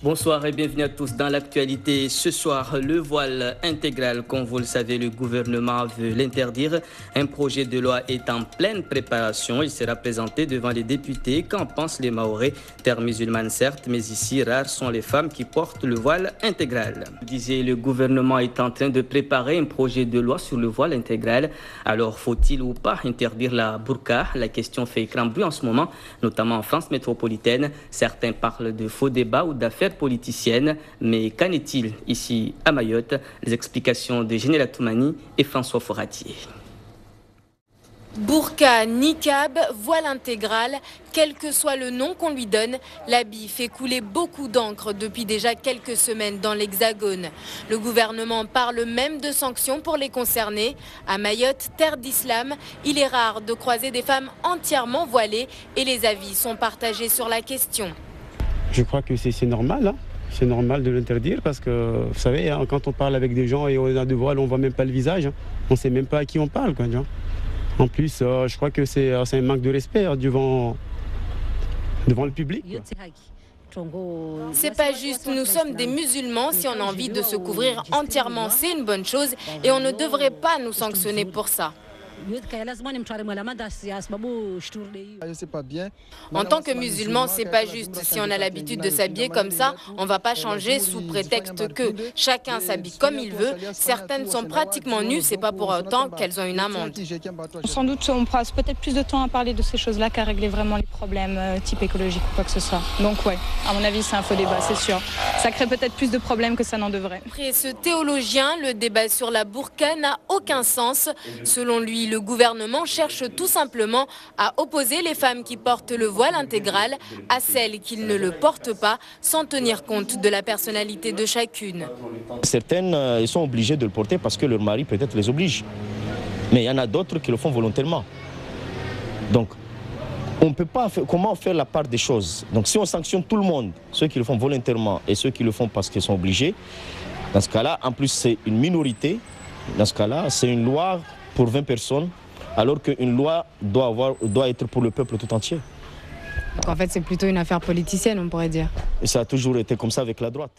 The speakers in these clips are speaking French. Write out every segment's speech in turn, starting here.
Bonsoir et bienvenue à tous dans l'actualité. Ce soir, le voile intégral, comme vous le savez, le gouvernement veut l'interdire. Un projet de loi est en pleine préparation. Il sera présenté devant les députés. Qu'en pensent les Mahorais? Terre musulmane certes, mais ici, rares sont les femmes qui portent le voile intégral. Vous disiez, le gouvernement est en train de préparer un projet de loi sur le voile intégral. Alors, faut-il ou pas interdire la burqa? La question fait grand bruit en ce moment, notamment en France métropolitaine. Certains parlent de faux débats ou d'affaires politiciennes, mais qu'en est-il ici à Mayotte? Les explications de Généla Toumani et François Foratier. Burqa, niqab, voile intégral, quel que soit le nom qu'on lui donne, l'habit fait couler beaucoup d'encre depuis déjà quelques semaines dans l'Hexagone. Le gouvernement parle même de sanctions pour les concernés. À Mayotte, terre d'islam, il est rare de croiser des femmes entièrement voilées et les avis sont partagés sur la question. Je crois que c'est normal, hein. C'est normal de l'interdire parce que, vous savez, hein, quand on parle avec des gens et on a de voile, on ne voit même pas le visage. Hein. On ne sait même pas à qui on parle. Quoi, en plus, je crois que c'est un manque de respect devant le public. C'est pas juste, nous sommes des musulmans, si on a envie de se couvrir entièrement, c'est une bonne chose et on ne devrait pas nous sanctionner pour ça. En tant que musulman, c'est pas juste. Si on a l'habitude de s'habiller comme ça, on va pas changer sous prétexte que chacun s'habille comme il veut. Certaines sont pratiquement nues, c'est pas pour autant qu'elles ont une amende. Sans doute, on passe peut-être plus de temps à parler de ces choses-là qu'à régler vraiment les problèmes type écologique ou quoi que ce soit. Donc ouais, à mon avis, c'est un faux débat, c'est sûr. Ça crée peut-être plus de problèmes que ça n'en devrait. Après ce théologien, le débat sur la burqa n'a aucun sens. Selon lui, le gouvernement cherche tout simplement à opposer les femmes qui portent le voile intégral à celles qui ne le portent pas, sans tenir compte de la personnalité de chacune. Certaines ils sont obligées de le porter parce que leur mari peut-être les oblige. Mais il y en a d'autres qui le font volontairement. Donc, on ne peut pas faire, comment faire la part des choses? Donc si on sanctionne tout le monde, ceux qui le font volontairement et ceux qui le font parce qu'ils sont obligés, dans ce cas-là, en plus c'est une minorité, dans ce cas-là, c'est une loi pour 20 personnes, alors qu'une loi doit être pour le peuple tout entier. Donc en fait, c'est plutôt une affaire politicienne, on pourrait dire. Et ça a toujours été comme ça avec la droite.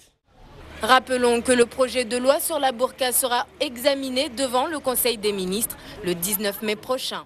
Rappelons que le projet de loi sur la burqa sera examiné devant le Conseil des ministres le 19 mai prochain.